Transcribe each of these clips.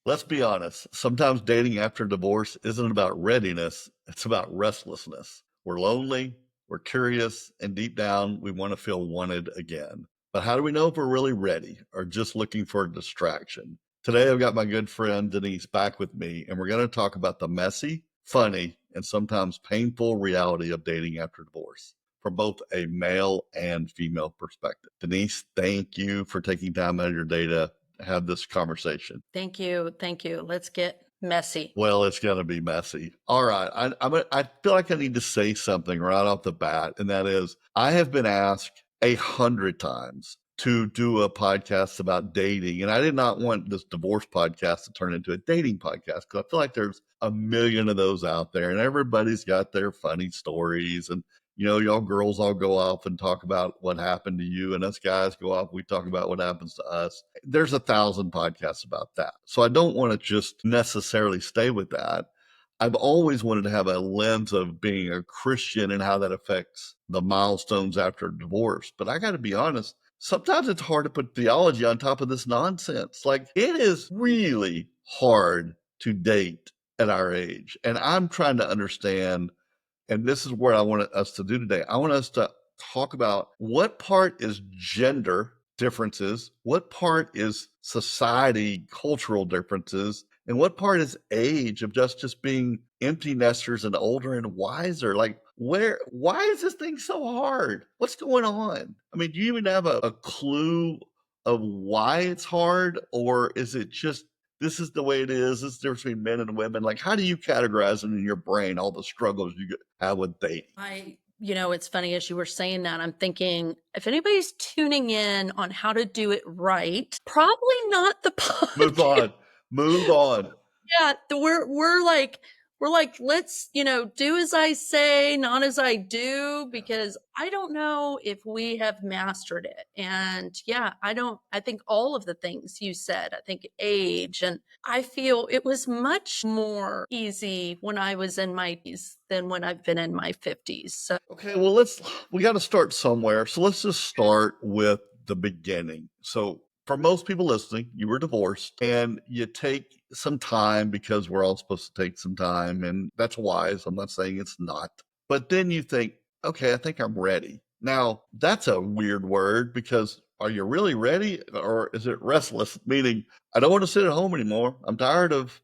Let's be honest. Sometimes dating after divorce isn't about readiness, it's about restlessness. We're lonely, we're curious, and deep down, we want to feel wanted again. But how do we know if we're really ready or just looking for a distraction? Today, I've got my good friend Denise back with me, and we're going to talk about the messy, funny, and sometimes painful reality of dating after divorce from both a male and female perspective. Denise, thank you for taking time out of your day to have this conversation. Thank you. Thank you. Let's get messy. Well, it's going to be messy. All right. I feel like I need to say something right off the bat. And that is, I have been asked 100 times to do a podcast about dating. And I did not want this divorce podcast to turn into a dating podcast because I feel like there's a million of those out there and everybody's got their funny stories. And, y'all girls all go off and talk about what happened to you. And us guys go off, we talk about what happens to us. There's 1,000 podcasts about that. So I don't want to just necessarily stay with that. I've always wanted to have a lens of being a Christian and how that affects the milestones after divorce. But I got to be honest, sometimes it's hard to put theology on top of this nonsense. Like, it is really hard to date at our age. And I'm trying to understand, and this is what I want us to do today. I want us to talk about what part is gender differences, what part is society, cultural differences, and what part is age of just being empty nesters and older and wiser. Like, why is this thing so hard? What's going on? I mean, do you even have a clue of why it's hard? Or is it just this is the way it is? This is the difference between men and women. Like, how do you categorize it in your brain, all the struggles you have with dating? It's funny as you were saying that, I'm thinking if anybody's tuning in on how to do it right, probably not the Move podcast. on. Move on. Yeah, we're like, let's, do as I say, not as I do, because I don't know if we have mastered it. And yeah, I think all of the things you said, I think age, and I feel it was much more easy when I was in my 20s than when I've been in my 50s. So Okay, well, we got to start somewhere. So let's just start with the beginning. So for most people listening, you were divorced and you take some time because we're all supposed to take some time, and that's wise. I'm not saying it's not. But then you think, okay, I think I'm ready. Now, that's a weird word because are you really ready or is it restless? Meaning, I don't want to sit at home anymore. I'm tired of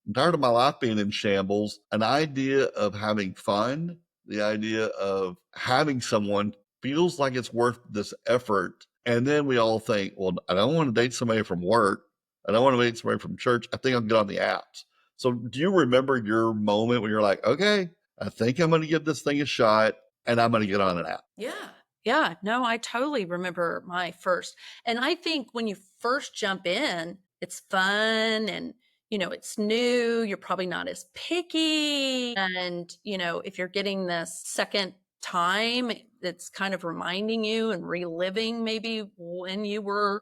my life being in shambles. An idea of having fun, the idea of having someone feels like it's worth this effort. And then we all think, well, I don't want to date somebody from work. I don't want to date somebody from church. I think I'll get on the apps. So do you remember your moment when you're like, okay, I think I'm going to give this thing a shot and I'm going to get on an app? yeah. Yeah, no, I totally remember my first. And I think when you first jump in, it's fun and it's new, you're probably not as picky. And, if you're getting this second time, it's kind of reminding you and reliving maybe when you were,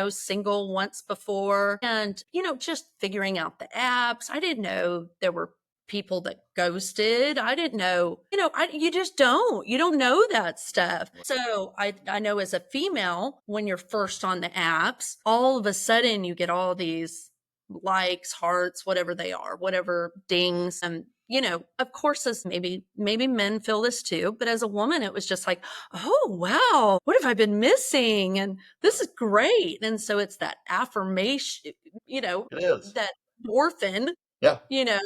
single once before. And, just figuring out the apps. I didn't know there were people that ghosted. I didn't know, you just you don't know that stuff. So I know as a female, when you're first on the apps, all of a sudden you get all these likes, hearts, whatever they are, whatever dings. And, of course, as maybe men feel this too, but as a woman, it was just like, oh, wow, what have I been missing? And this is great. And so it's that affirmation, It is. that orphan, Yeah. you know,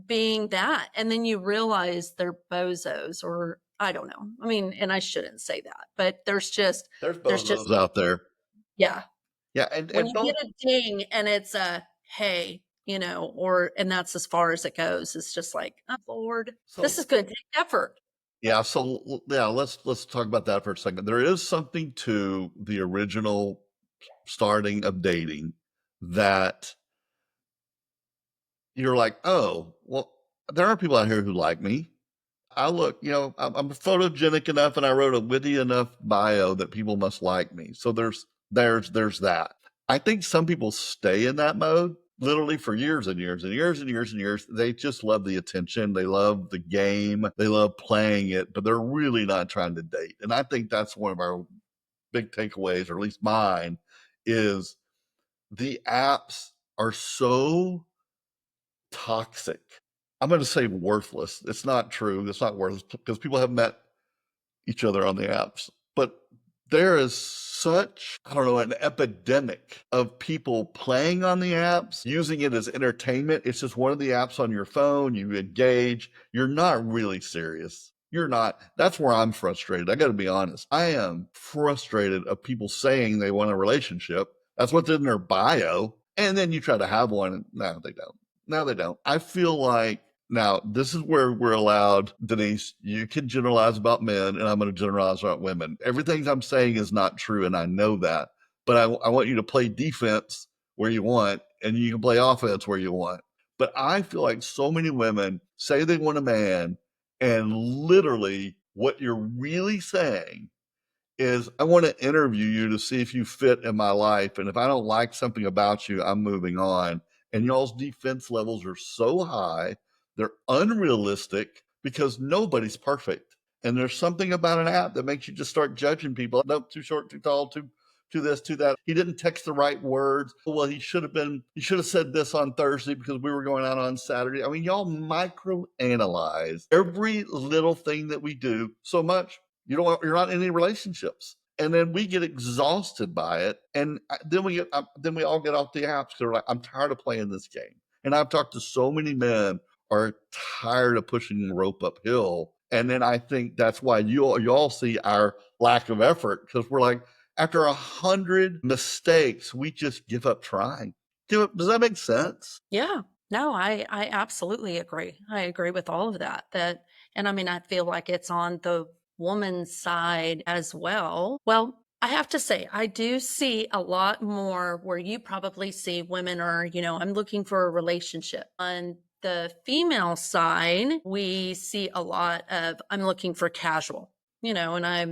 being that. And then you realize they're bozos, or I don't know. I mean, and I shouldn't say that, but There's there's both of just, those out there. yeah. Yeah. And, When and you get both. a ding and it's a, hey, and that's as far as it goes. It's just like, oh, Lord, this So is going to take effort. yeah, so yeah, let's talk about that for a second. There is something to the original starting of dating that you're like, oh, well, there are people out here who like me. I look, I'm photogenic enough and I wrote a witty enough bio that people must like me. So there's that. I think some people stay in that mode literally for years and years and years and years and years. They just love the attention. They love the game. They love playing it, but they're really not trying to date. And I think that's one of our big takeaways, or at least mine, is the apps. are so toxic. I'm going to say worthless. It's not true. It's not worthless because people have met each other on the apps. But there is such, I don't know, an epidemic of people playing on the apps, using it as entertainment. It's just one of the apps on your phone. You engage. You're not really serious. You're not. That's where I'm frustrated. I got to be honest. I am frustrated of people saying they want a relationship. That's what's in their bio. And then you try to have one. And no, they don't. No, they don't. I feel like now, this is where we're allowed, Denise, you can generalize about men, and I'm going to generalize about women. Everything I'm saying is not true, and I know that. But I want you to play defense where you want, and you can play offense where you want. But I feel like so many women say they want a man, and literally what you're really saying is, I want to interview you to see if you fit in my life. And if I don't like something about you, I'm moving on. And y'all's defense levels are so high, they're unrealistic because nobody's perfect. And there's something about an app that makes you just start judging people. Nope, too short, too tall, too this, too that. He didn't text the right words. Well, he should have said this on Thursday because we were going out on Saturday. I mean, y'all micro analyze every little thing that we do so much. You're not in any relationships. And then we get exhausted by it. And then we all get off the apps. They're like, I'm tired of playing this game. And I've talked to so many men are tired of pushing the rope uphill. And then I think that's why you all see our lack of effort, because we're like, after 100 mistakes, we just give up trying. Does that make sense? Yeah. No, I absolutely agree. I agree with all of that. And I mean, I feel like it's on the woman's side as well. Well, I have to say, I do see a lot more where you probably see women are, I'm looking for a relationship. On the female side, we see a lot of, I'm looking for casual, and I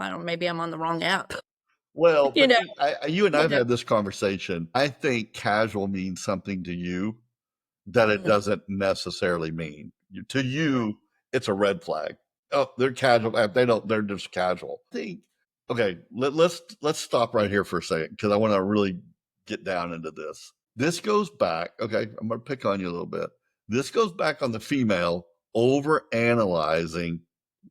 don't, maybe I'm on the wrong app, Well, you but know, see, you and you I've know. had this conversation. I think casual means something to you that it Mhm. doesn't necessarily mean. To you, it's a red flag. Oh, they're casual. They don't. They're just casual. I think. Okay, let's stop right here for a second because I want to really get down into this. This goes back. Okay, I'm going to pick on you a little bit. This goes back on the female over analyzing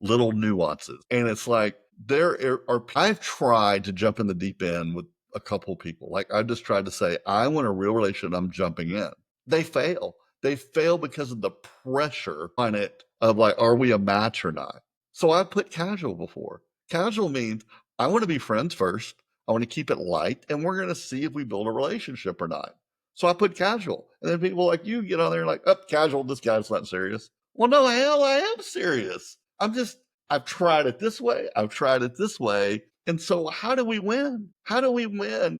little nuances, and it's like are. I've tried to jump in the deep end with a couple people. Like I just tried to say, I want a real relationship. I'm jumping in. They fail. They fail because of the pressure on it of like, are we a match or not? So I put casual before. Casual means I want to be friends first. I want to keep it light, and we're going to see if we build a relationship or not. So I put casual. And then people like you get on there and like, oh, casual, this guy's not serious. Well, no, hell, I am serious. I've tried it this way. I've tried it this way. And so how do we win? How do we win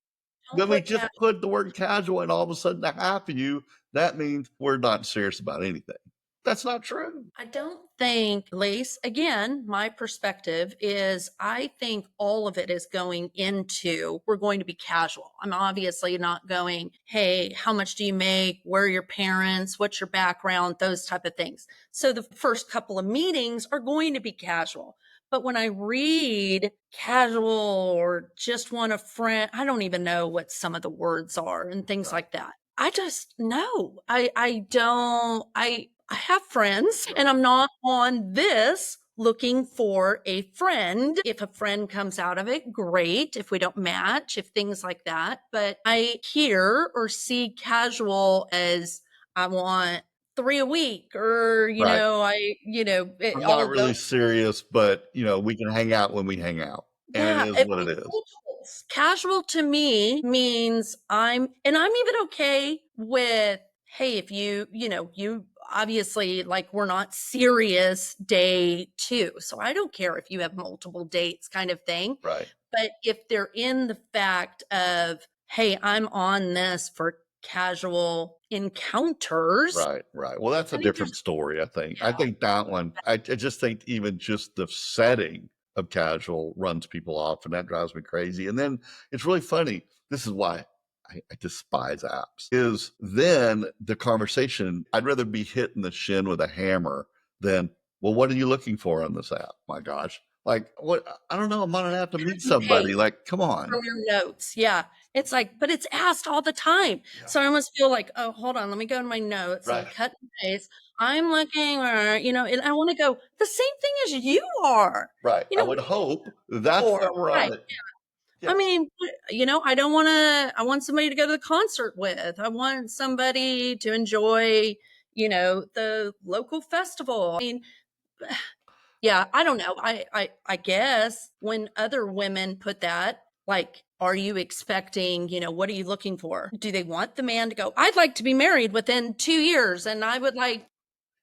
Don't when we put just put the word casual and all of a sudden to half of you, that means we're not serious about anything? That's not true. I don't think, Lace, again, my perspective is I think all of it is going into we're going to be casual. I'm obviously not going, hey, how much do you make? Where are your parents? What's your background? Those type of things. So the first couple of meetings are going to be casual. But when I read casual or just want a friend, I don't even know what some of the words are and things Right. like that. I just no. I don't I have friends and I'm not on this looking for a friend. If a friend comes out of it, great. If we don't match, if things like that. But I hear or see casual as I want 3 a week or, Right. I'm all not of those. really serious, but we can hang out when we hang out. And it Yeah, is it what it is. multiples. Casual to me means I'm even okay with, hey, if you obviously like we're not serious day 2. So I don't care if you have multiple dates kind of thing. Right. But if they're in the fact of, hey, I'm on this for casual encounters, Right, right. Well, that's a I think different there's story, I think. I yeah. think that one, I just think even just the setting of casual runs people off, and that drives me crazy. And then it's really funny. This is why I despise apps. Is then the conversation, I'd rather be hit in the shin with a hammer than, well, what are you looking for on this app? My gosh. Like, what? I don't know. I'm gonna have to cut meet and somebody. paste Like, come on. from your notes. Yeah. It's like, but it's asked all the time. Yeah. So I almost feel like, oh, hold on, let me go to my notes Right. and cut and paste. I'm looking, and I want to go the same thing as you are. Right. I What would are you hope that's for? where we're on Right. it. Yeah. I mean, I want somebody to go to the concert with. I want somebody to enjoy, the local festival. I mean, yeah, I don't know. I guess when other women put that, like, are you expecting, what are you looking for? Do they want the man to go, I'd like to be married within 2 years and I would like,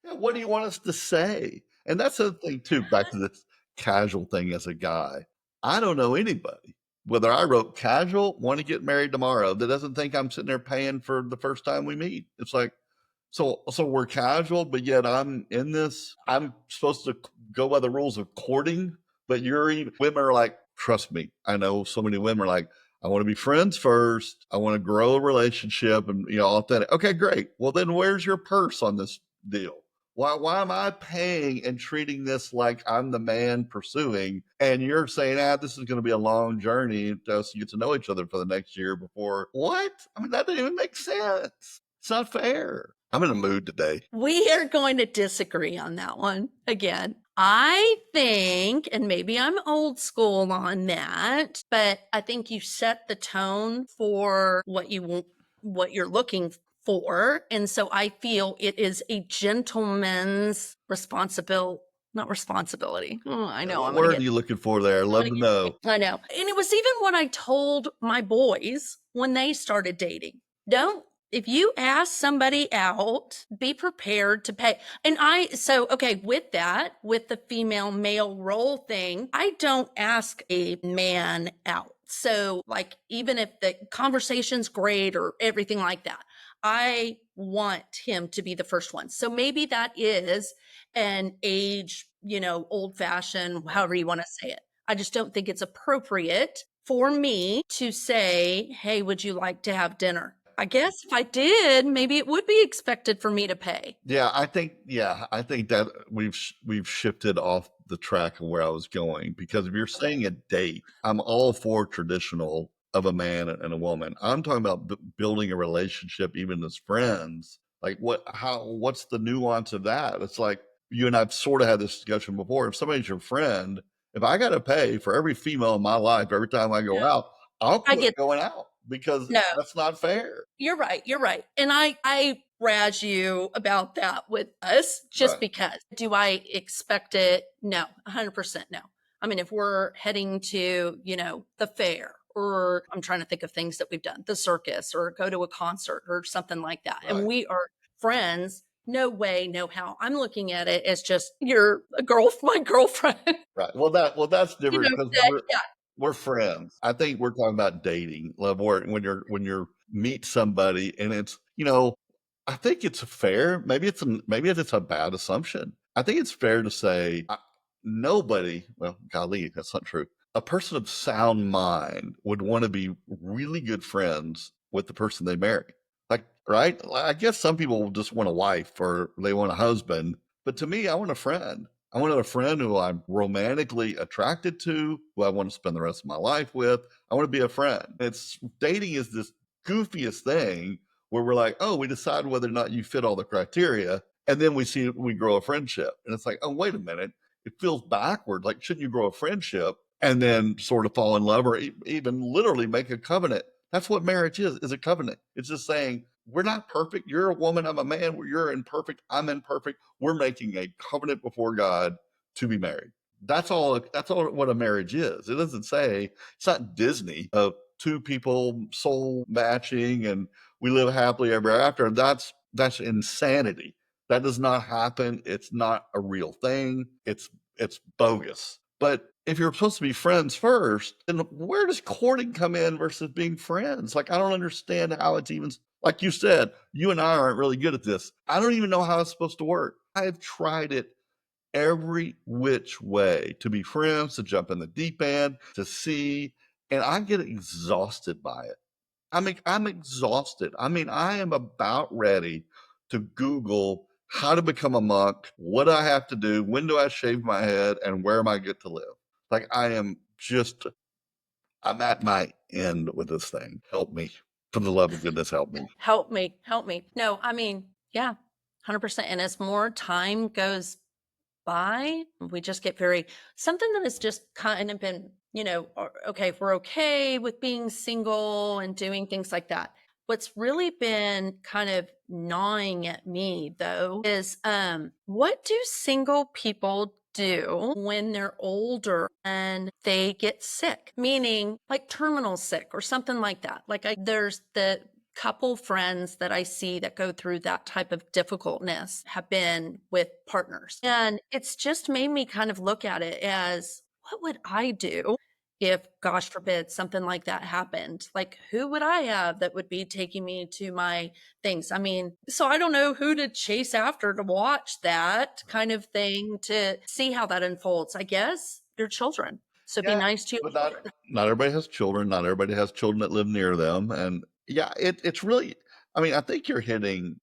Yeah, what do you want us to say? And that's the thing too, back to this casual thing as a guy. I don't know anybody, whether I wrote casual, want to get married tomorrow, that doesn't think I'm sitting there paying for the first time we meet. It's like, so we're casual, but yet I'm in this. I'm supposed to go by the rules of courting, but women are like, trust me, I know so many women are like, I want to be friends first. I want to grow a relationship and authentic. Okay, great. Well, then where's your purse on this deal? Why am I paying and treating this like I'm the man pursuing? And you're saying, this is going to be a long journey to us to get to know each other for the next year before. What? I mean, that doesn't even make sense. It's not fair. I'm in a mood today. we are going to disagree on that one again. I think, and maybe I'm old school on that, but I think you set the tone for what you want, what you're looking for. And so I feel it is a gentleman's not responsibility. Oh, I know What I'm going to word get are you looking for there? I'd love to know. I know. And it was even what I told my boys when they started dating. Don't, if you ask somebody out, be prepared to pay. Okay, with that, with the female male role thing, I don't ask a man out. So, like, even if the conversation's great or everything like that, I want him to be the first one. So maybe that is an age, old fashioned, however you want to say it. I just don't think it's appropriate for me to say, hey, would you like to have dinner? I guess if I did, maybe it would be expected for me to pay. I think that we've shifted off the track of where I was going, because if you're saying a date, I'm all for traditional of a man and a woman. I'm talking about building a relationship even as friends. Like what's the nuance of that? It's like you and I've sort of had this discussion before. If somebody's your friend, if I got to pay for every female in my life every time I go No, out, I'll I quit get going out because no. that's not fair. You're right. You're right. And I razz you about that with us just Right. because. Do I expect it? No, 100% no. I mean, if we're heading to, the fair, or I'm trying to think of things that we've done, the circus, or go to a concert or something like that, and Right. we are friends, no way, no how. I'm looking at it as just you're my girlfriend. Right. That's different because Yeah, we're friends. I think we're talking about dating, love, or when you're meet somebody and it's I think it's fair. Maybe it's a bad assumption. I think it's fair to say nobody. Well, golly, that's not true. A person of sound mind would want to be really good friends with the person they marry. Like, right? Like, I guess some people just want a wife or they want a husband, but to me, I want a friend. I want a friend who I'm romantically attracted to, who I want to spend the rest of my life with. I want to be a friend. It's dating is this goofiest thing where we're like, oh, we decide whether or not you fit all the criteria, and then we grow a friendship. And it's like, oh, wait a minute. It feels backward. Like, shouldn't you grow a friendship and then sort of fall in love or even literally make a covenant? That's what marriage is a covenant. It's just saying, we're not perfect. You're a woman, I'm a man. You're imperfect, I'm imperfect. We're making a covenant before God to be married. That's all what a marriage is. It doesn't say, it's not Disney of two people soul matching and we live happily ever after. That's insanity. That does not happen. It's not a real thing. It's bogus. But if you're supposed to be friends first, then where does courting come in versus being friends? Like, I don't understand how it's even, like you said, you and I aren't really good at this. I don't even know how it's supposed to work. I've tried it every which way to be friends, to jump in the deep end, to see, and I get exhausted by it. I'm exhausted. I mean, I am about ready to Google how to become a monk, what do I have to do, when do I shave my head, and where am I get to live? Like I'm at my end with this thing. Help me. For the love of goodness, help me. Help me, help me. No, I mean, yeah, 100%. And as more time goes by, we just get very, something that has just kind of been, okay, if we're okay with being single and doing things like that. What's really been kind of gnawing at me though is what do single people do when they're older and they get sick? Meaning like terminal sick or something like that. There's the couple friends that I see that go through that type of difficultness have been with partners. And it's just made me kind of look at it as what would I do if, gosh forbid, something like that happened? Like, who would I have that would be taking me to my things? I mean, so I don't know who to chase after to watch that kind of thing to see how that unfolds. I guess your children. So be Yeah, nice to your but children. not everybody has children. Not everybody has children that live near them. And yeah, it's really, I mean, I think you're hitting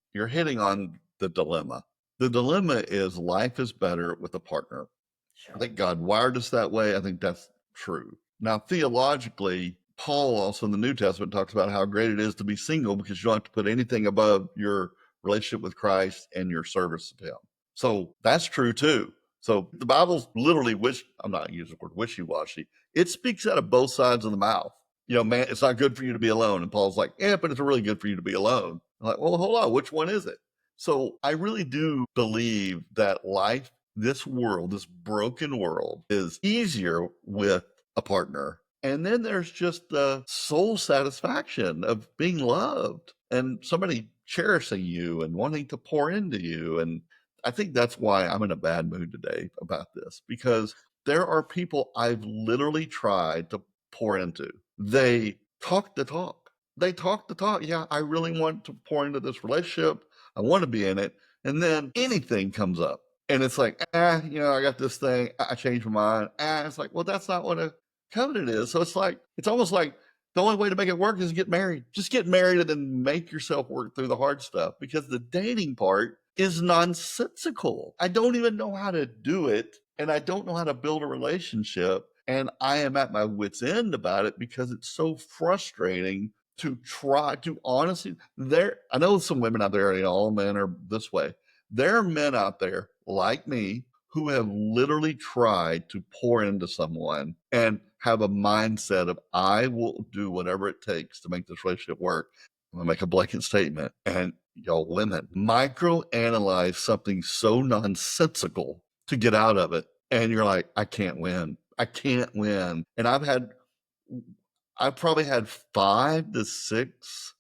on the dilemma. The dilemma is life is better with a partner. I Sure. think God wired us that way. I think that's true. Now, theologically, Paul also in the New Testament talks about how great it is to be single because you don't have to put anything above your relationship with Christ and your service of Him. So that's true too. So the Bible's literally I'm not using the word wishy-washy. It speaks out of both sides of the mouth. Man, it's not good for you to be alone. And Paul's like, yeah, but it's really good for you to be alone. I'm like, well, hold on, which one is it? So I really do believe that life, this world, this broken world, is easier with a partner. And then there's just the soul satisfaction of being loved and somebody cherishing you and wanting to pour into you. And I think that's why I'm in a bad mood today about this, because there are people I've literally tried to pour into. They talk the talk. They talk the talk. Yeah, I really want to pour into this relationship. I want to be in it. And then anything comes up. And it's like, I got this thing. I changed my mind. It's like, well, that's not what a covenant is. So it's almost like the only way to make it work is get married. Just get married and then make yourself work through the hard stuff, because the dating part is nonsensical. I don't even know how to do it. And I don't know how to build a relationship. And I am at my wit's end about it because it's so frustrating to try to honestly. I know some women out there, all men are this way. There are men out there like me who have literally tried to pour into someone and have a mindset of, I will do whatever it takes to make this relationship work. I'm gonna make a blanket statement, and y'all women microanalyze something so nonsensical to get out of it, and you're like, I can't win. I can't win. And I've probably had five, six,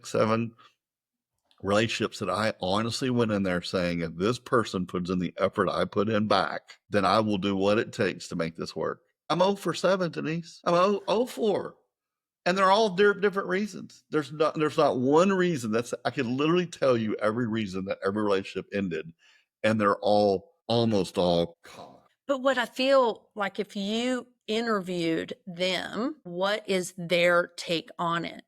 seven relationships that I honestly went in there saying, if this person puts in the effort I put in back, then I will do what it takes to make this work. I'm 0 for 7, Denise. I'm 0 for. And they're all different reasons. There's not one reason. I could literally tell you every reason that every relationship ended, and they're all almost all common. But what I feel like, if you interviewed them, what is their take on it?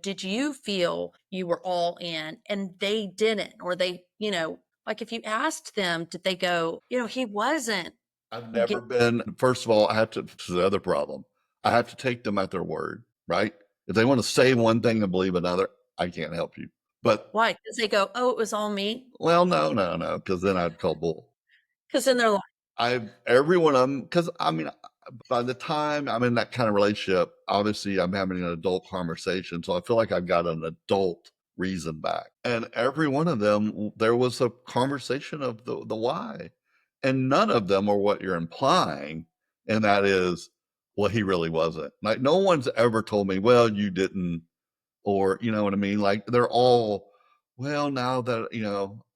Did you feel you were all in and they didn't? Or like if you asked them, did they go, he wasn't? I've Get, never been. First of all, this is the other problem. I have to take them at their word, right? If they want to say one thing and believe another, I can't help you. But, why? Because they go, oh, it was all me? well, no, no, no, because then I'd call bull. Because then they're like, Every one of them, because I mean, by the time I'm in that kind of relationship, obviously I'm having an adult conversation. So I feel like I've got an adult reason back. And every one of them, there was a conversation of the why. And none of them are what you're implying. And that is, well, he really wasn't. Like, no one's ever told me, well, you didn't, or you know what I mean? Like, they're all, well, now that,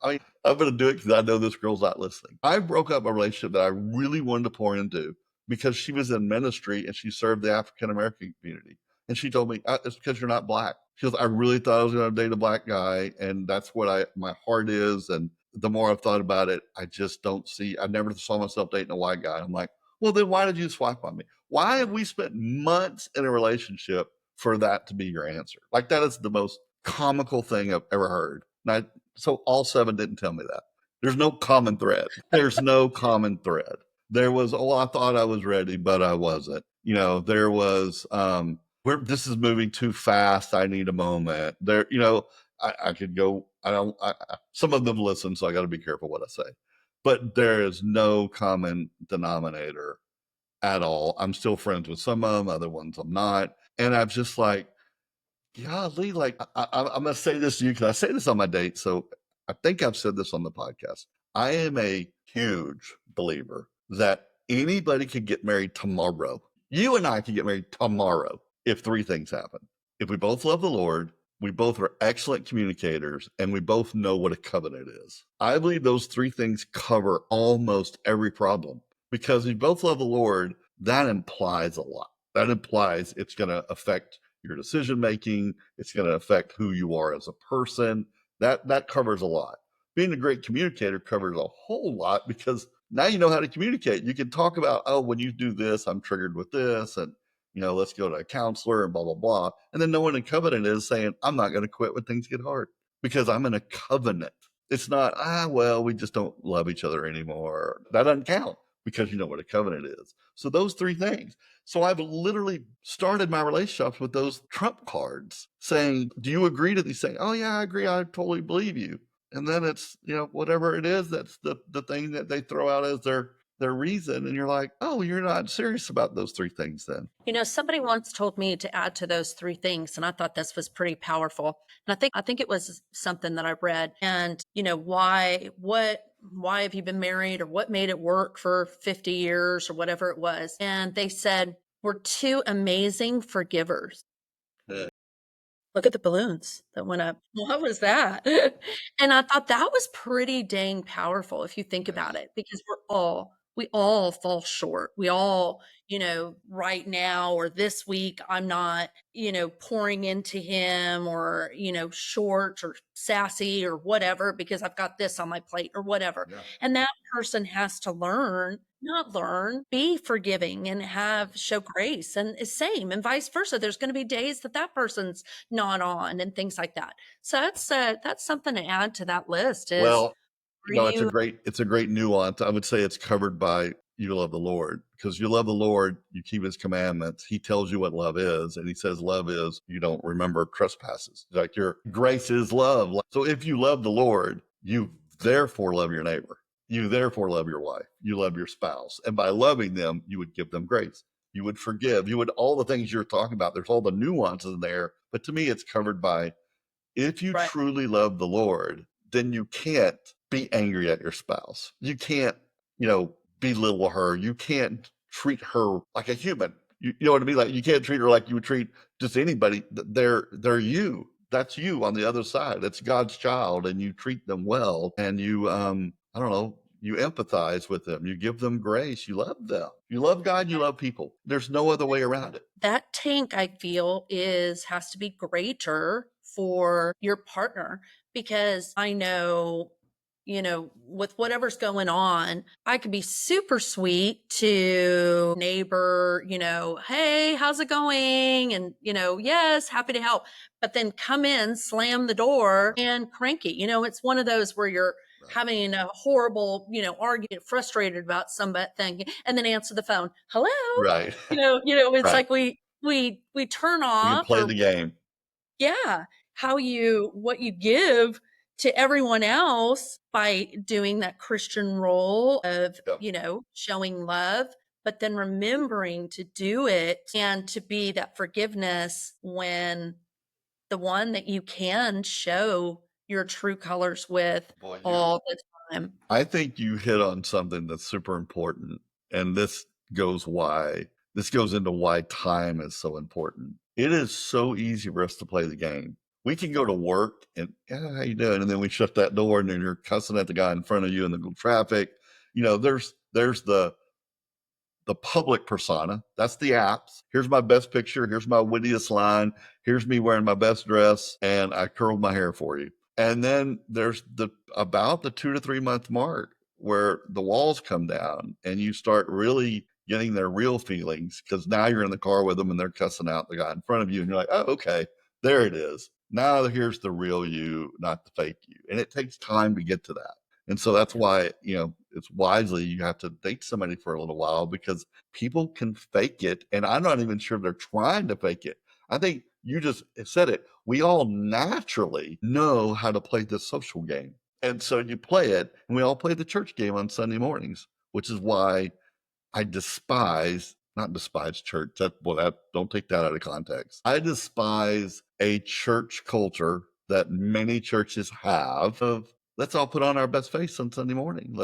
I mean, I'm going to do it because I know this girl's not listening. I broke up a relationship that I really wanted to pour into because she was in ministry and she served the African American community. And she told me, it's because you're not black. She goes, I really thought I was going to date a black guy. And that's what my heart is. And the more I've thought about it, I just don't see, I never saw myself dating a white guy. I'm like, well, then why did you swipe on me? Why have we spent months in a relationship for that to be your answer? Like, that is the most comical thing I've ever heard. So all 7 didn't tell me that. There's no common thread. There's no common thread. There was, oh, I thought I was ready, but I wasn't. There was, this is moving too fast. I need a moment. I could go, I don't, some of them listen, so I got to be careful what I say. But there is no common denominator at all. I'm still friends with some of them, other ones I'm not. And I'm just like, golly, like I'm gonna say this to you because I say this on my date. So I think I've said this on the podcast. I am a huge believer that anybody could get married tomorrow. You and I could get married tomorrow if three things happen. If we both love the Lord, we both are excellent communicators, and we both know what a covenant is. I believe those three things cover almost every problem because if you both love the Lord, that implies a lot. That implies it's going to affect your decision making. It's going to affect who you are as a person. That covers a lot. Being a great communicator covers a whole lot because now you know how to communicate. You can talk about, oh, when you do this, I'm triggered with this, and let's go to a counselor and blah blah blah. And then no one in covenant is saying, I'm not going to quit when things get hard because I'm in a covenant. It's not, well, we just don't love each other anymore. That doesn't count because you know what a covenant is. So those three things. So I've literally started my relationships with those trump cards saying, do you agree to these things? Oh yeah, I agree. I totally believe you. And then it's, whatever it is, that's the thing that they throw out as their reason. And you're like, oh, you're not serious about those three things then. Somebody once told me to add to those three things, and I thought this was pretty powerful. And I think it was something that I read. And, why have you been married, or what made it work for 50 years or whatever it was? And they said, we're two amazing forgivers. Yeah. Look at the balloons that went up. What was that? And I thought that was pretty dang powerful if you think about it, because we all fall short. We all, right now or this week, I'm not, pouring into him, or, short or sassy or whatever, because I've got this on my plate or whatever. Yeah. And that person has to be forgiving and show grace, and the same and vice versa. There's going to be days that person's not on and things like that. So that's something to add to that list is, Well, are you it's a great nuance. I would say it's covered by you love the Lord, because you love the Lord, you keep his commandments. He tells you what love is, and he says love is you don't remember trespasses. Like your grace is love. So if you love the Lord, you therefore love your neighbor. You therefore love your wife. You love your spouse. And by loving them, you would give them grace. You would forgive. You would, all the things you're talking about. There's all the nuances in there. But to me, it's covered by, if you right? truly love the Lord, then you can't be angry at your spouse. You can't, belittle her. You can't treat her like a human. You know what I mean? Like, you can't treat her like you would treat just anybody. They're you. That's you on the other side. That's God's child, and you treat them well, and you I don't know, you empathize with them. You give them grace. You love them. You love God. You love people. There's no other way around it. That tank, I feel, has to be greater for your partner, because I know, with whatever's going on, I could be super sweet to neighbor, hey, how's it going? And, yes, happy to help. But then come in, slam the door, and cranky. It's one of those where you're having a horrible, argument, frustrated about something, and then answer the phone. Hello. Right. It's Right. like we turn You can off, play or the game. yeah, what you give to everyone else by doing that Christian role of, Yep. showing love, but then remembering to do it and to be that forgiveness when the one that you can show your true colors with Boy, all the time. I think you hit on something that's super important. And this goes into why time is so important. It is so easy for us to play the game. We can go to work and, how you doing? And then we shut that door, and then you're cussing at the guy in front of you in the traffic. There's the public persona. That's the apps. Here's my best picture. Here's my wittiest line. Here's me wearing my best dress, and I curled my hair for you. And then there's about the 2 to 3 month mark where the walls come down and you start really getting their real feelings, because now you're in the car with them and they're cussing out the guy in front of you, and you're like, oh, okay, there it is. Now here's the real you, not the fake you. And it takes time to get to that. And so that's why, it's wisely you have to date somebody for a little while, because people can fake it. And I'm not even sure they're trying to fake it. I think you just said it. We all naturally know how to play this social game. And so you play it, and we all play the church game on Sunday mornings, which is why I not despise church. Don't take that out of context. I despise a church culture that many churches have of, let's all put on our best face on Sunday morning.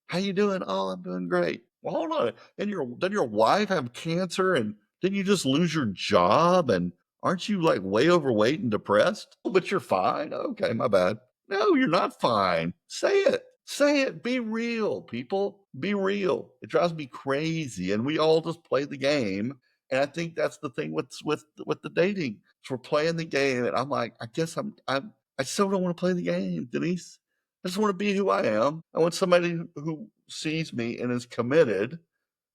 How you doing? Oh, I'm doing great. Well, hold on. And doesn't your wife have cancer, and didn't you just lose your job, and aren't you like way overweight and depressed? Oh, but you're fine. Okay, my bad. No, you're not fine. Say it. Say it. Be real, people. Be real. It drives me crazy, and we all just play the game. And I think that's the thing with the dating. So we're playing the game, and I'm like, I guess I still don't want to play the game, Denise. I just want to be who I am. I want somebody who sees me and is committed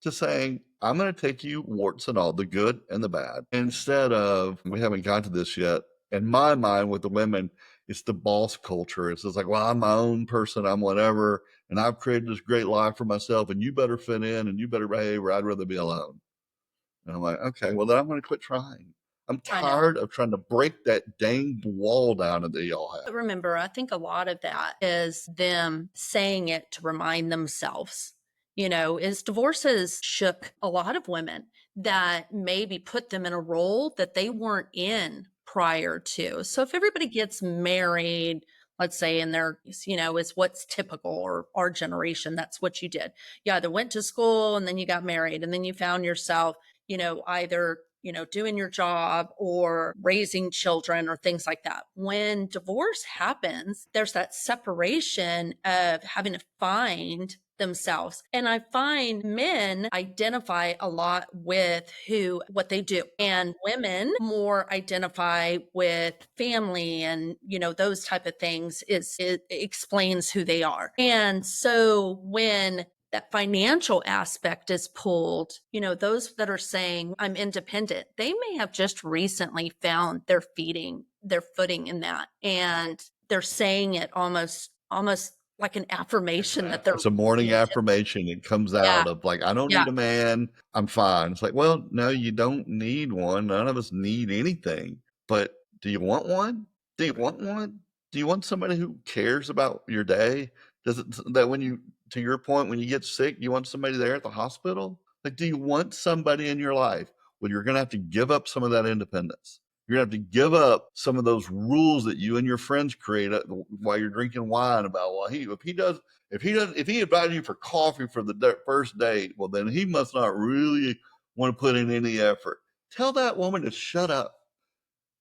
to saying, I'm going to take you, warts and all, the good and the bad. Instead of, we haven't got to this yet, in my mind with the women, it's the boss culture. It's just like, well, I'm my own person, I'm whatever, and I've created this great life for myself, and you better fit in and you better behave, or I'd rather be alone. And I'm like, okay, well, then I'm going to quit trying. I'm I know. tired of trying to break that dang wall down that y'all have. But remember, I think a lot of that is them saying it to remind themselves. Is divorces shook a lot of women that maybe put them in a role that they weren't in prior to. So if everybody gets married, let's say in their, is what's typical, or our generation, that's what you did. You either went to school and then you got married, and then you found yourself, either doing your job or raising children or things like that. When divorce happens, there's that separation of having to find themselves. And I find men identify a lot with what they do, and women more identify with family and, those type of things. It explains who they are. And so when that financial aspect is pulled, those that are saying I'm independent, they may have just recently found their footing in that. And they're saying it almost like an affirmation that they're It's a morning really affirmation. It comes yeah, out of like, I don't yeah. need a man. I'm fine. It's like, well, no, you don't need one. None of us need anything. But do you want one? Do you want one? Do you want somebody who cares about your day? Does it that when you, to your point, when you get sick, you want somebody there at the hospital? Like, do you want somebody in your life? Well, you're going to have to give up some of that independence. You're going to have to give up some of those rules that you and your friends create while you're drinking wine about, well, if he invited you for coffee for the first date, well, then he must not really want to put in any effort. Tell that woman to shut up.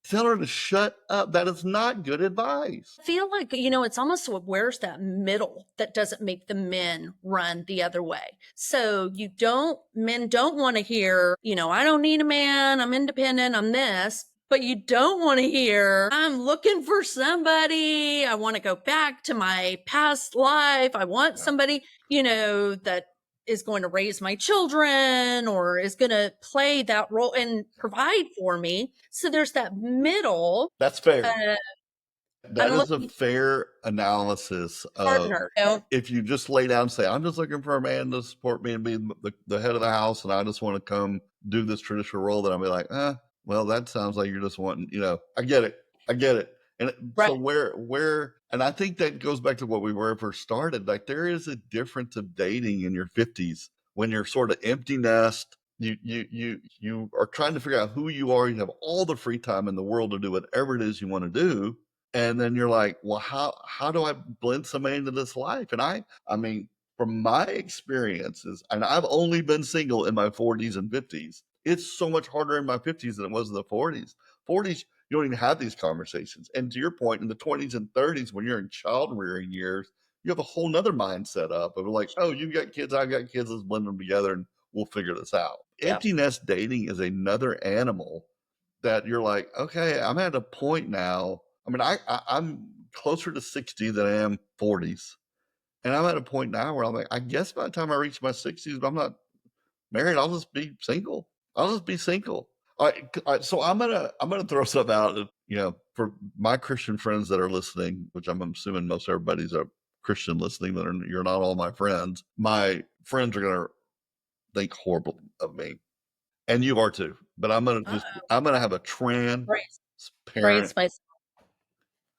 Tell her to shut up. That is not good advice. I feel like, it's almost where's that middle that doesn't make the men run the other way. So men don't want to hear, I don't need a man, I'm independent, I'm this. But you don't want to hear, I'm looking for somebody, I want to go back to my past life, I want somebody, that is going to raise my children or is going to play that role and provide for me. So there's that middle. That's fair. Uh, That I'm is a looking fair analysis of, partner. if you just lay down and say, I'm just looking for a man to support me and be the head of the house, and I just want to come do this traditional role, then I'll be like, well, that sounds like you're just wanting, I get it. I get it. So Right. and I think that goes back to what we were first started. Like, there is a difference of dating in your 50s when you're sort of empty nest. You are trying to figure out who you are. You have all the free time in the world to do whatever it is you want to do, and then you're like, well, how do I blend somebody into this life? And I mean, from my experiences, and I've only been single in my 40s and 50s. It's so much harder in my 50s than it was in the 40s. 40s, you don't even have these conversations. And to your point, in the 20s and 30s, when you're in child rearing years, you have a whole nother mindset up of like, oh, you got kids, I got kids, let's blend them together and we'll figure this out. Yeah. Empty nest dating is another animal that you're like, okay, I'm at a point now. I mean, I'm closer to 60 than I am 40s. And I'm at a point now where I'm like, I guess by the time I reach my 60s, if I'm not married, I'll just be single. I'll just be single. So I'm gonna throw something out, for my Christian friends that are listening, which I'm assuming most everybody's a Christian listening that you're not all my friends. My friends are going to think horrible of me, and you are too. But I'm going to have a Brace, transparent, brace myself.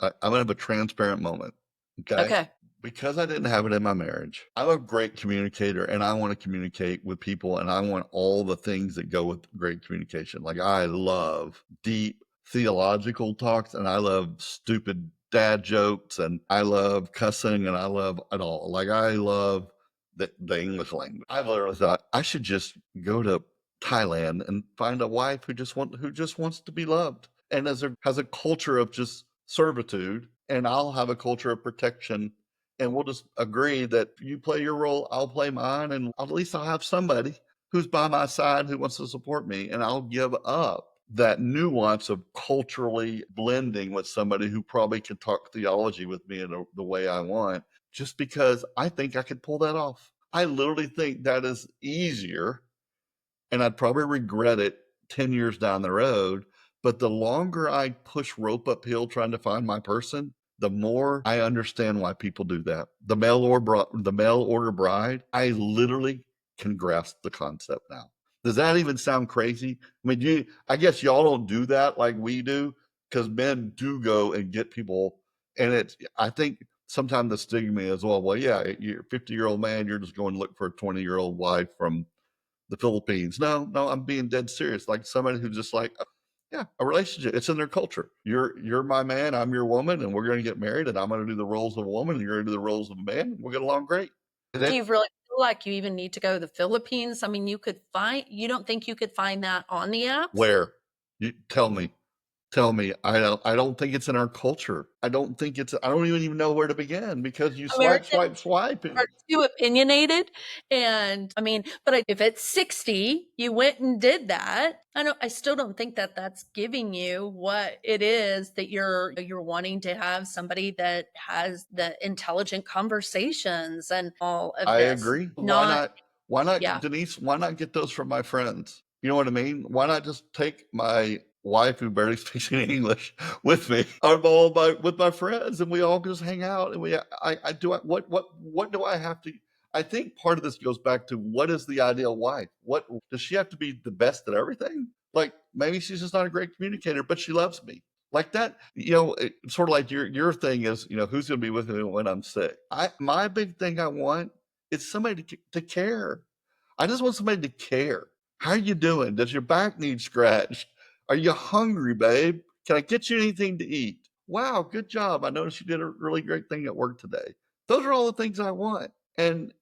I'm going to have a transparent moment. Okay. Okay. Because I didn't have it in my marriage, I'm a great communicator and I want to communicate with people and I want all the things that go with great communication. Like I love deep theological talks and I love stupid dad jokes and I love cussing and I love it all. Like I love the English language. I've literally thought I should just go to Thailand and find a wife who just wants to be loved and has a culture of just servitude and I'll have a culture of protection and we'll just agree that you play your role, I'll play mine, and at least I'll have somebody who's by my side who wants to support me, and I'll give up that nuance of culturally blending with somebody who probably can talk theology with me in the way I want, just because I think I could pull that off. I literally think that is easier and I'd probably regret it 10 years down the road. But the longer I push rope uphill trying to find my person, the more I understand why people do that. The mail order bride, I literally can grasp the concept now. Does that even sound crazy? I mean, I guess y'all don't do that like we do because men do go and get people. And I think sometimes the stigma is, well, yeah, you're a 50-year-old man, you're just going to look for a 20-year-old wife from the Philippines. No, I'm being dead serious. Like somebody who's just like, oh, yeah, a relationship. It's in their culture. You're my man, I'm your woman, and we're going to get married, and I'm going to do the roles of a woman, and you're going to do the roles of a man, and we'll get along great. Do you really feel like you even need to go to the Philippines? I mean, you don't think you could find that on the apps? Where? You tell me. Tell me. I don't think it's in our culture. I don't even know where to begin because you swipe, Americans swipe, swipe. are too opinionated. And I mean, but if at 60 you went and did that, I still don't think that that's giving you what it is that you're wanting to have, somebody that has the intelligent conversations and all of I this. agree. Not, Why not, yeah. Denise? Why not get those from my friends? You know what I mean? Why not just take my wife who barely speaks any English with me, with my friends, and we all just hang out and what do I have to? I think part of this goes back to what is the ideal wife? What does she have to be the best at everything? Like maybe she's just not a great communicator, but she loves me like that. Sort of like your thing is, who's going to be with me when I'm sick. My big thing I want is somebody to care. I just want somebody to care. How are you doing? Does your back need scratched? Are you hungry, babe? Can I get you anything to eat? Wow, good job. I noticed you did a really great thing at work today. Those are all the things I want. And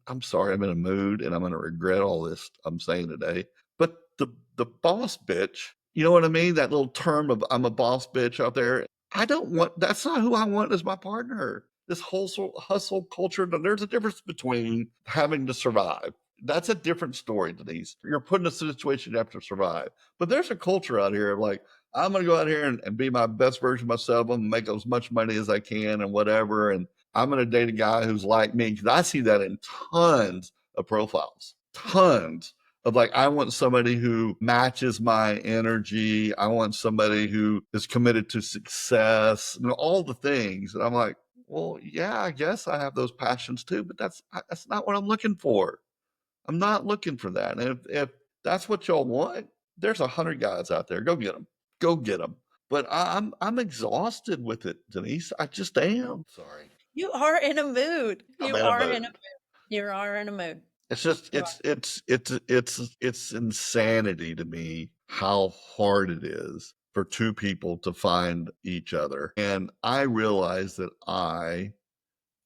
I'm sorry, I'm in a mood and I'm going to regret all this I'm saying today. But the boss bitch, you know what I mean? That little term of I'm a boss bitch out there. That's not who I want as my partner. This whole hustle culture, there's a difference between having to survive. That's a different story, Denise. You're put in a situation you have to survive. But there's a culture out here of like, I'm going to go out here and be my best version of myself. I'm going to make as much money as I can and whatever. And I'm going to date a guy who's like me because I see that in tons of profiles, tons of like, I want somebody who matches my energy. I want somebody who is committed to success, all the things. And I'm like, well, yeah, I guess I have those passions too, but that's not what I'm looking for. I'm not looking for that. And if that's what y'all want, there's 100 guys out there. Go get them. Go get them. But I'm exhausted with it, Denise. I just am. Sorry. You are in a mood. I'm You in a are in a mood. mood. You are in a mood. It's just You are. it's insanity to me how hard it is for two people to find each other. And I realize that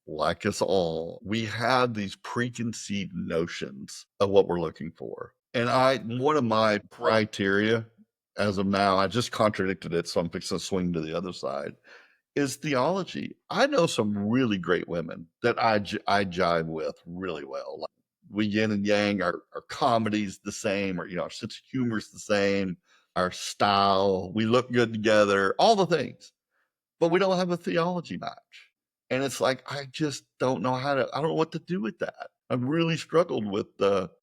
like us all, we have these preconceived notions of what we're looking for. And one of my criteria as of now, I just contradicted it, so I'm fixing to swing to the other side, is theology. I know some really great women that I jive with really well. Like we yin and yang, our comedy's the same, or our sense of humor's the same, our style, we look good together, all the things, but we don't have a theology match. And it's like I just don't know I don't know what to do with that. I've really struggled with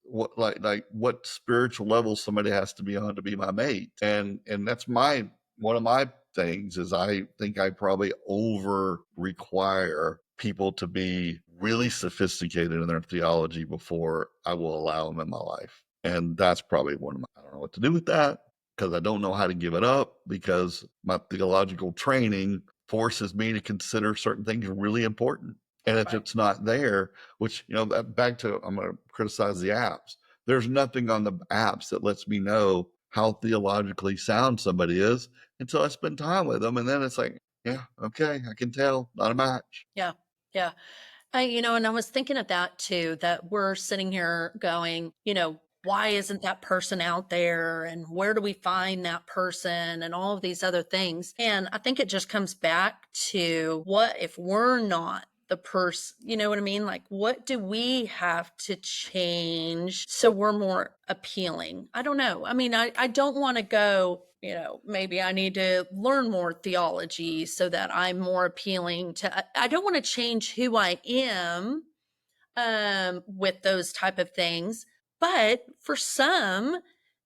what spiritual level somebody has to be on to be my mate. And that's one of my things is I think I probably over require people to be really sophisticated in their theology before I will allow them in my life. And that's probably one of my, I don't know what to do with that because I don't know how to give it up because my theological training forces me to consider certain things really important. And if Right. it's not there, which, back to, I'm going to criticize the apps. There's nothing on the apps that lets me know how theologically sound somebody is until I spend time with them. And then it's like, yeah, okay, I can tell, not a match. Yeah. Yeah. And I was thinking of that too, that we're sitting here going, why isn't that person out there? And where do we find that person? And all of these other things. And I think it just comes back to, what if we're not the person, you know what I mean? Like, what do we have to change so we're more appealing? I don't know. I mean, I don't want to go, maybe I need to learn more theology so that I'm more appealing to, I don't want to change who I am with those type of things. But for some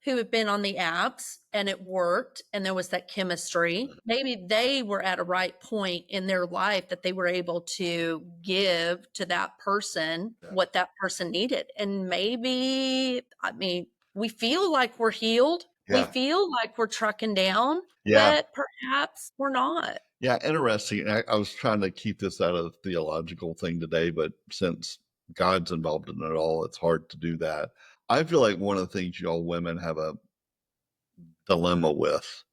who have been on the apps and it worked and there was that chemistry, maybe they were at a right point in their life that they were able to give to that person Yeah. what that person needed. And maybe, I mean, we feel like we're healed. We Yeah. feel like we're trucking down, Yeah. but perhaps we're not. Yeah. Interesting. I was trying to keep this out of the theological thing today, but since God's involved in it all, it's hard to do that. I feel like one of the things y'all women have a dilemma with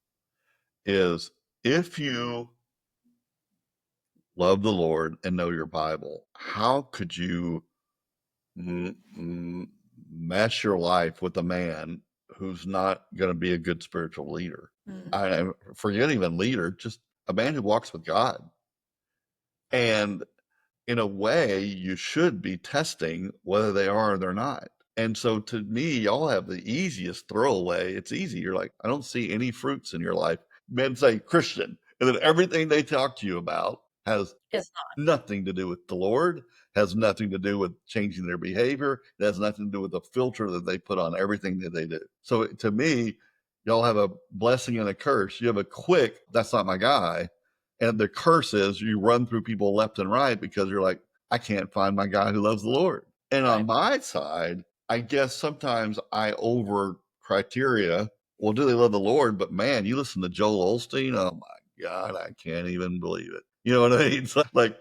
is if you love the Lord and know your Bible, how could you mesh your life with a man who's not going to be a good spiritual leader? Mm. I forget even leader, just a man who walks with God. And in a way, you should be testing whether they are or they're not. And so to me, y'all have the easiest throwaway. It's easy. You're like, I don't see any fruits in your life. Men say Christian, and then everything they talk to you about has It's not nothing to do with the Lord, has nothing to do with changing their behavior. It has nothing to do with the filter that they put on everything that they do. So to me, y'all have a blessing and a curse. You have a quick, that's not my guy. And the curse is you run through people left and right because you're like, I can't find my guy who loves the Lord. And on right. my side, I guess sometimes I over criteria. Well, do they love the Lord? But man, you listen to Joel Osteen. Oh my God, I can't even believe it. You know what I mean? It's like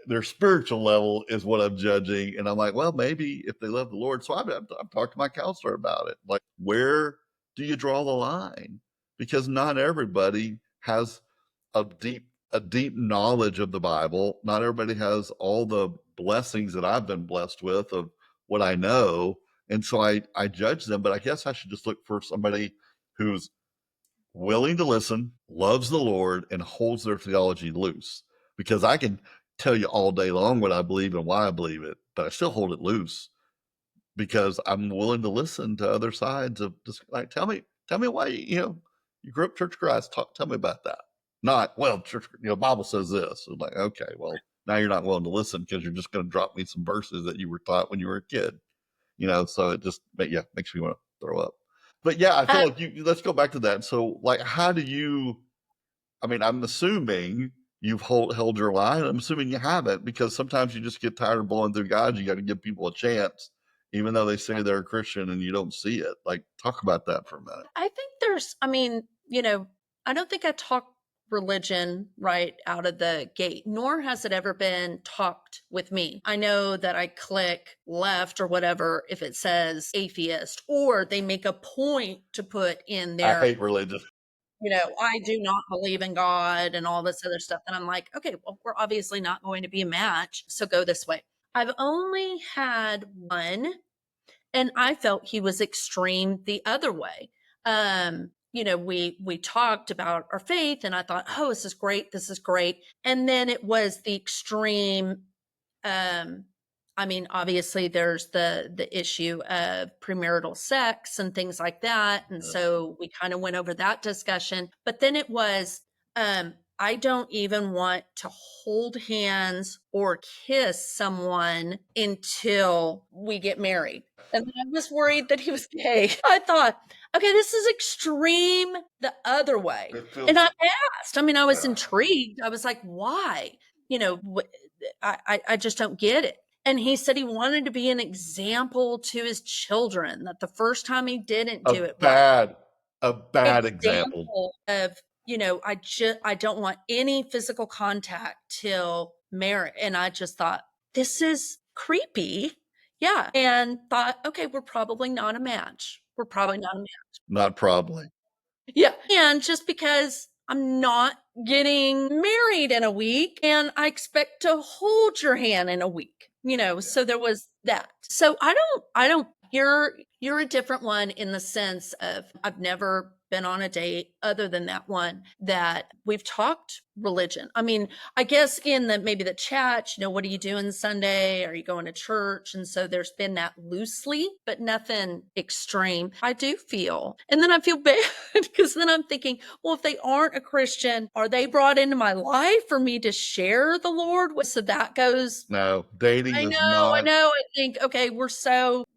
their spiritual level is what I'm judging, and I'm like, well, maybe if they love the Lord. So I've talked to my counselor about it. Like, where do you draw the line? Because not everybody has a deep knowledge of the Bible. Not everybody has all the blessings that I've been blessed with of what I know. And so I judge them, but I guess I should just look for somebody who's willing to listen, loves the Lord, and holds their theology loose. Because I can tell you all day long what I believe and why I believe it, but I still hold it loose because I'm willing to listen to other sides of just like tell me why you grew up Church of Christ. Tell me about that. Not well, church, Bible says this. I'm like, okay, well, now you're not willing to listen because you're just going to drop me some verses that you were taught when you were a kid. So it just makes me want to throw up. But yeah, I feel Uh, like you let's go back to that. So like how do you I mean, I'm assuming you've held your line. I'm assuming you haven't because sometimes you just get tired of blowing through God. You got to give people a chance, even though they say they're a Christian and you don't see it. Like, talk about that for a minute. I think I mean, I don't think I talk religion right out of the gate, nor has it ever been talked with me. I know that I click left or whatever if it says atheist, or they make a point to put in I there, hate religion. I do not believe in God and all this other stuff. And I'm like, okay, well, we're obviously not going to be a match. So go this way. I've only had one and I felt he was extreme the other way. We talked about our faith and I thought, oh, this is great, this is great. And then it was the extreme. um I mean, obviously there's the issue of premarital sex and things like that. And so we kind of went over that discussion. But then it was, I don't even want to hold hands or kiss someone until we get married. And I was worried that he was gay. I thought, okay, this is extreme the other way. It And feels I asked, I mean, I was yeah. intrigued. I was like, why? You know, I just don't get it. And he said he wanted to be an example to his children, that the first time he didn't A do it right. bad, a bad example. Example of, I don't want any physical contact till marriage. And I just thought, this is creepy. Yeah. And thought, okay, we're probably not a match. We're probably not a match. Not probably. Yeah. And just because I'm not getting married in a week and I expect to hold your hand in a week, so there was that. So you're a different one in the sense of I've never been on a date other than that one that we've talked religion. I mean, I guess in maybe the chat, what are you doing Sunday? Are you going to church? And so there's been that loosely, but nothing extreme. I do feel, and then I feel bad because then I'm thinking, well, if they aren't a Christian, are they brought into my life for me to share the Lord with? So that goes. No, dating I is know, I not know. I think, okay,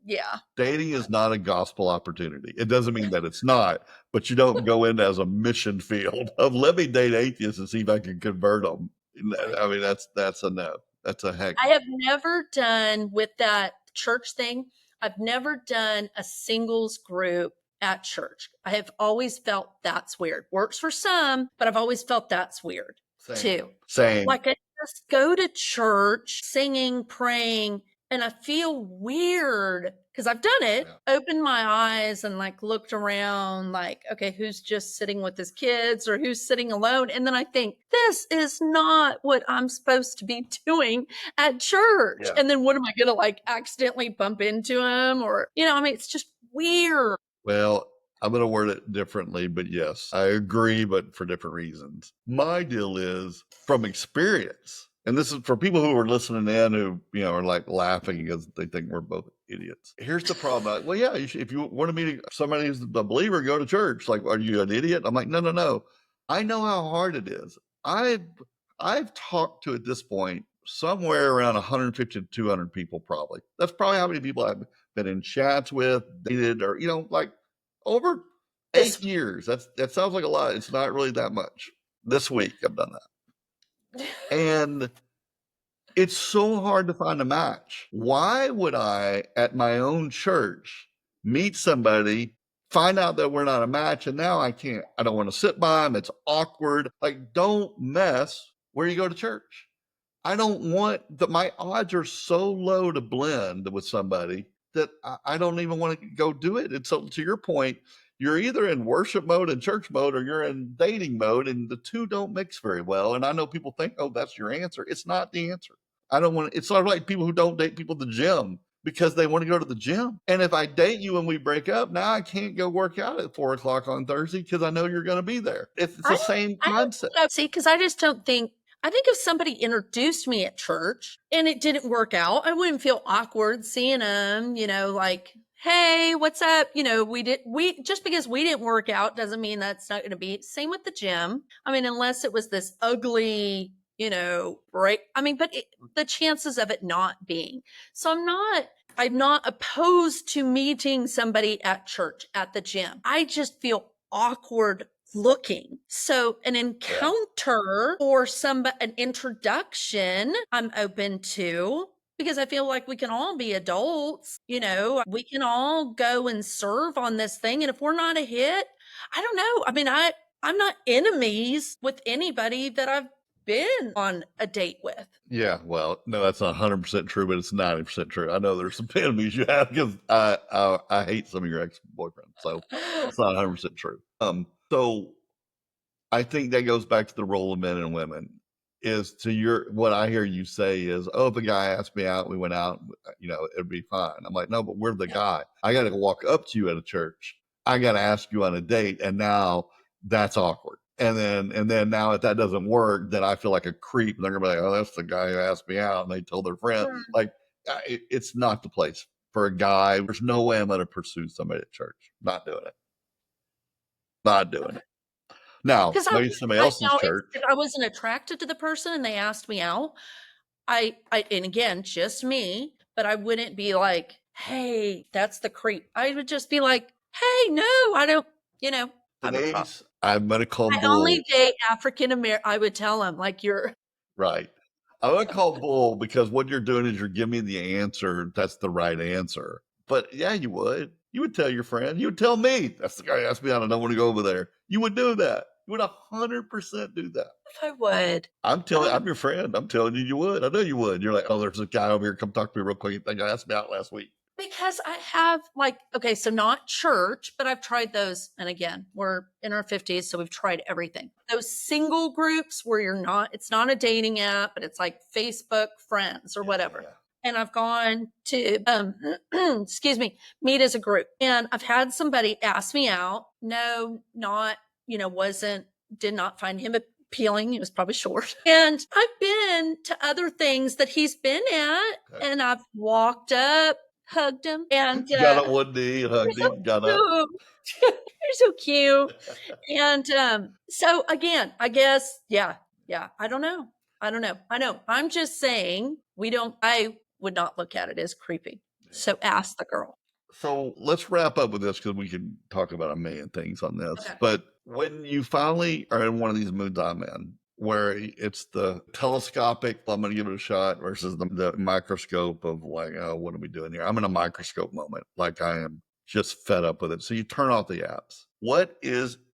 yeah. dating is not a gospel opportunity. It doesn't mean that it's not, but you don't go in as a mission field of let me date atheists and see if I can convert them. Right. I mean, that's a no. That's a heck. I have never done with that church thing. I've never done a singles group at church. I have always felt that's weird. Works for some, but I've always felt that's weird too. Same. Like I just go to church singing, praying, and I feel weird because I've done it, opened my eyes and like looked around, like, okay, who's just sitting with his kids or who's sitting alone? And then I think, this is not what I'm supposed to be doing at church. Yeah. And then what am I going to like accidentally bump into him? Or, I mean, it's just weird. Well, I'm going to word it differently, but yes, I agree, but for different reasons. My deal is from experience. And this is for people who are listening in who, are like laughing because they think we're both idiots. Here's the problem. Well, yeah, if you want to meet somebody who's a believer, go to church. Like, are you an idiot? I'm like, no. I know how hard it is. I've talked to at this point somewhere around 150 to 200 people probably. That's probably how many people I've been in chats with, dated, or, like over 8 years. That sounds like a lot. It's not really that much. This week I've done that. And it's so hard to find a match. Why would I, at my own church, meet somebody, find out that we're not a match, and now I don't want to sit by them. It's awkward. Like, don't mess where you go to church. I don't want my odds are so low to blend with somebody that I don't even want to go do it. And so to your point, you're either in worship mode and church mode or you're in dating mode, and the two don't mix very well. And I know people think, oh, that's your answer. It's not the answer. I don't want it's sort of like people who don't date people at the gym because they want to go to the gym. And if I date you and we break up, now I can't go work out at 4:00 on Thursday because I know you're going to be there. It's the same concept. See, because I just don't think. I think if somebody introduced me at church and it didn't work out, I wouldn't feel awkward seeing them, like, hey, what's up? Just because we didn't work out doesn't mean that's not going to be. Same with the gym. I mean, unless it was this ugly, break. I mean, but the chances of it not being. So I'm not opposed to meeting somebody at church, at the gym. I just feel awkward looking. So an encounter or an introduction, I'm open to, because I feel like we can all be adults, we can all go and serve on this thing. And if we're not a hit, I don't know. I mean, I'm not enemies with anybody that I've been on a date with. Yeah, well, no, that's not 100% true, but it's 90% true. I know there's some enemies you have because I hate some of your ex-boyfriends, so it's not 100% true. So I think that goes back to the role of men and women. Is to what I hear you say is, oh, if a guy asked me out, we went out, it'd be fine. I'm like, no, but we're the guy. I got to walk up to you at a church. I got to ask you on a date, and now that's awkward. And then now if that doesn't work, then I feel like a creep. And they're gonna be like, oh, that's the guy who asked me out, and they told their friend. Sure. Like, it's not the place for a guy. There's no way I'm gonna pursue somebody at church. Not doing it. Not doing it. Now, maybe somebody else's church. If I wasn't attracted to the person and they asked me out, I and again, just me, but I wouldn't be like, hey, that's the creep. I would just be like, hey, no, I don't, I'm gonna call I only date African American. I would tell them, like, you're right. I'm gonna call bull because what you're doing is you're giving me the answer. That's the right answer. But yeah, you would. You would tell your friend. You would tell me. That's the guy who asked me out. I don't want to go over there. You would do that. You would 100% do that. If I would. I'm your friend. I'm telling you, you would. I know you would. You're like, oh, there's a guy over here. Come talk to me real quick. You think I asked me out last week? Because I have like, okay, so not church, but I've tried those. And again, we're in our 50s, so we've tried everything. Those single groups where it's not a dating app, but it's like Facebook friends or Yeah, yeah, whatever. yeah. And I've gone to, excuse me, meet as a group. And I've had somebody ask me out. No, not, did not find him appealing. He was probably short. And I've been to other things that he's been at, Okay. and I've walked up, hugged him, and Got on one knee and hugged him. Got up. you're so cute. And so again, I guess, yeah, I don't know. I know. I'm just saying I would not look at it as creepy. So ask the girl. So let's wrap up with this because we can talk about a million things on this. Okay. But when you finally are in one of these moods I'm in, where it's the telescopic, I'm going to give it a shot, versus the microscope of like, oh, what are we doing here? I'm in a microscope moment. Like I am just fed up with it. So you turn off the apps.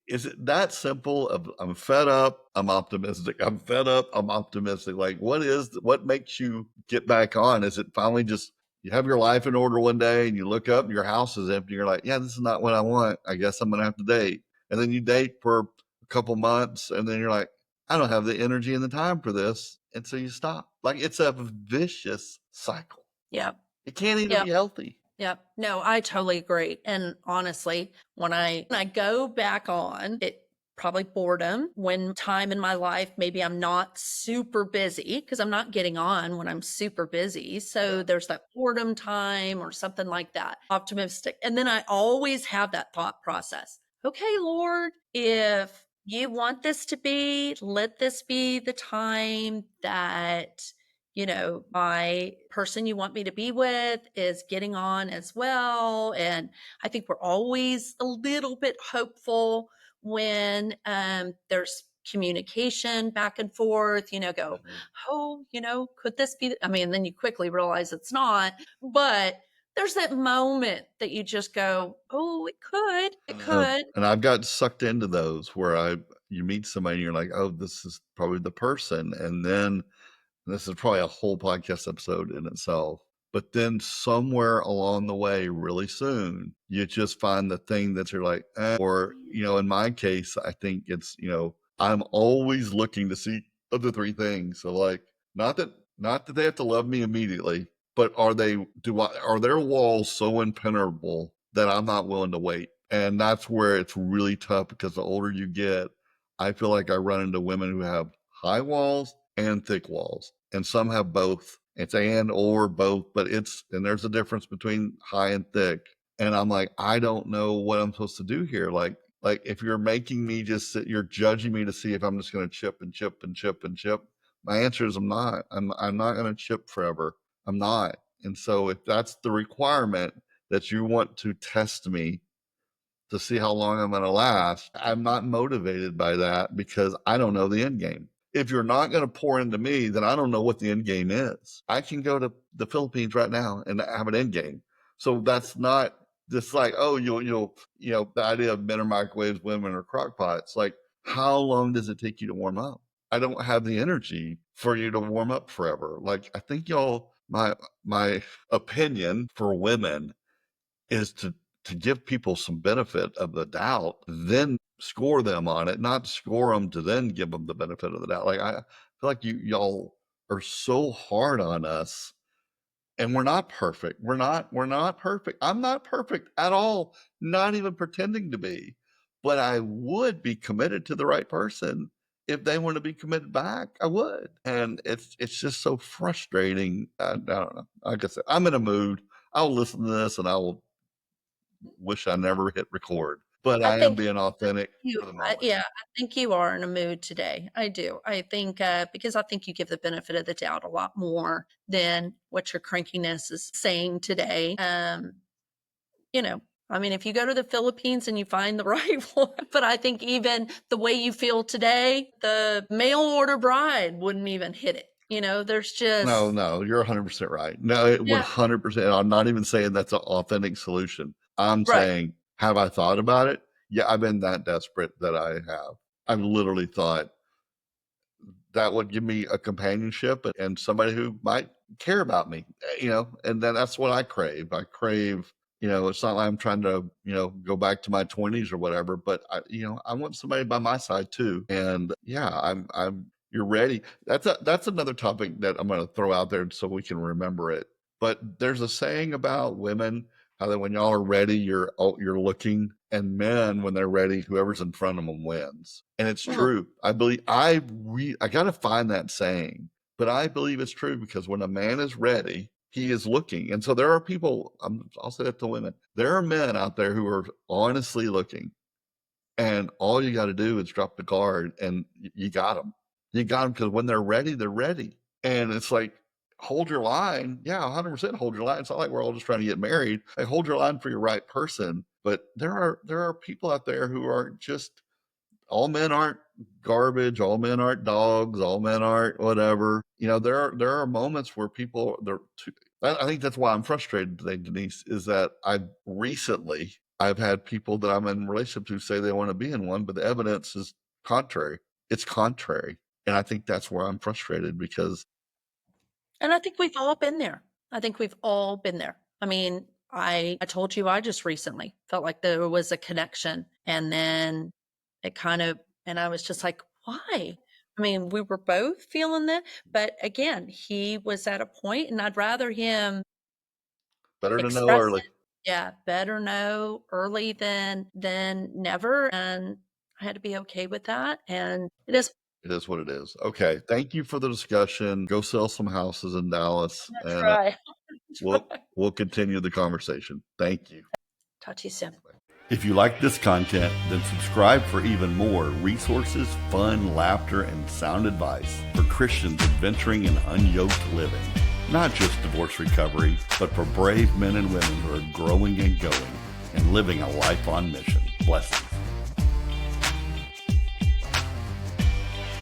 Is it that simple of I'm fed up, I'm optimistic. I'm fed up, I'm optimistic. Like what makes you get back on? Is it finally just you have your life in order one day and you look up and your house is empty. You're like, yeah, this is not what I want. I guess I'm going to have to date. And then you date for a couple months and then you're like, I don't have the energy and the time for this. And so you stop. Like it's a vicious cycle. Yep. It can't even Yep. be healthy. Yep. No, I totally agree. And honestly, when I go back on, it probably boredom when time in my life, maybe I'm not super busy because I'm not getting on when I'm super busy. So there's that boredom time or something like that. Optimistic. And then I always have that thought process. Okay, Lord, if you want this to be, let this be the time that my person you want me to be with is getting on as well. And I think we're always a little bit hopeful when there's communication back and forth, go, oh, could this be? I mean, then you quickly realize it's not, but there's that moment that you just go, oh, it could. And I've got sucked into those where you meet somebody and you're like, oh, this is probably the person. And then this is probably a whole podcast episode in itself. But then somewhere along the way, really soon, you just find the thing that you're like, or, in my case, I think it's, I'm always looking to see of the three things. So like, not that they have to love me immediately, but are their walls so impenetrable that I'm not willing to wait? And that's where it's really tough because the older you get, I feel like I run into women who have high walls and thick walls, and some have both. It's and or both, but and there's a difference between high and thick. And I'm like, I don't know what I'm supposed to do here. Like if you're making me just sit, you're judging me to see if I'm just going to chip and chip and chip and chip. My answer is I'm not. I'm not going to chip forever. I'm not. And so if that's the requirement that you want to test me to see how long I'm going to last, I'm not motivated by that because I don't know the end game. If you're not going to pour into me, then I don't know what the end game is. I can go to the Philippines right now and have an end game. So that's not just like, oh, the idea of men are microwaves, women are crock pots. Like, how long does it take you to warm up? I don't have the energy for you to warm up forever. Like, I think my opinion for women is to give people some benefit of the doubt, then score them on it, not score them to then give them the benefit of the doubt. Like I feel like y'all are so hard on us, and we're not perfect. We're not perfect. I'm not perfect at all, not even pretending to be. But I would be committed to the right person if they want to be committed back. I would, and it's just so frustrating. I don't know. Like I said, I'm in a mood. I'll listen to this and I will wish I never hit record, but I I am think being authentic you, for the moment. yeah, I think you are in a mood today. I do. I think because I think you give the benefit of the doubt a lot more than what your crankiness is saying today. You know, I mean, if you go to the Philippines and you find the right one, but I think even the way you feel today, the mail order bride wouldn't even hit it. There's just, No, you're 100% right. No, yeah, 100%. I'm not even saying that's an authentic solution. I'm right. saying, have I thought about it? Yeah, I've been that desperate that I have. I've literally thought that would give me a companionship and somebody who might care about me, and then that's what I crave. I crave, it's not like I'm trying to, go back to my 20s or whatever, but I want somebody by my side too. And yeah, you're ready. That's another topic that I'm going to throw out there so we can remember it. But there's a saying about women, how that when y'all are ready, you're looking, and men, when they're ready, whoever's in front of them wins. And it's Mhm. true. I believe I got to find that saying, but I believe it's true because when a man is ready, he is looking. And so there are people. I'll say that to women. There are men out there who are honestly looking, and all you got to do is drop the card, and you got them. You got them because when they're ready, they're ready. And it's like, hold your line. Yeah, 100% hold your line. It's not like we're all just trying to get married. Like, hold your line for your right person. But there are people out there who are just, all men aren't garbage. All men aren't dogs. All men aren't whatever. There are moments where people, I think that's why I'm frustrated today, Denise, is that I've had people that I'm in relationship to say they want to be in one, but the evidence is contrary. It's contrary. And I think that's where I'm frustrated because And I think we've all been there. I think we've all been there. I mean, I told you I just recently felt like there was a connection, and then it kind of, and I was just like, why? I mean, we were both feeling that, but again, he was at a point, and I'd rather him better to know express early. it. Yeah, better know early than never. And I had to be okay with that. And it is, It is what it is. Okay. Thank you for the discussion. Go sell some houses in Dallas, I'm and gonna try. we'll we'll continue the conversation. Thank you. Talk to you soon. If you like this content, then subscribe for even more resources, fun, laughter, and sound advice for Christians adventuring in unyoked living. Not just divorce recovery, but for brave men and women who are growing and going and living a life on mission. Blessings.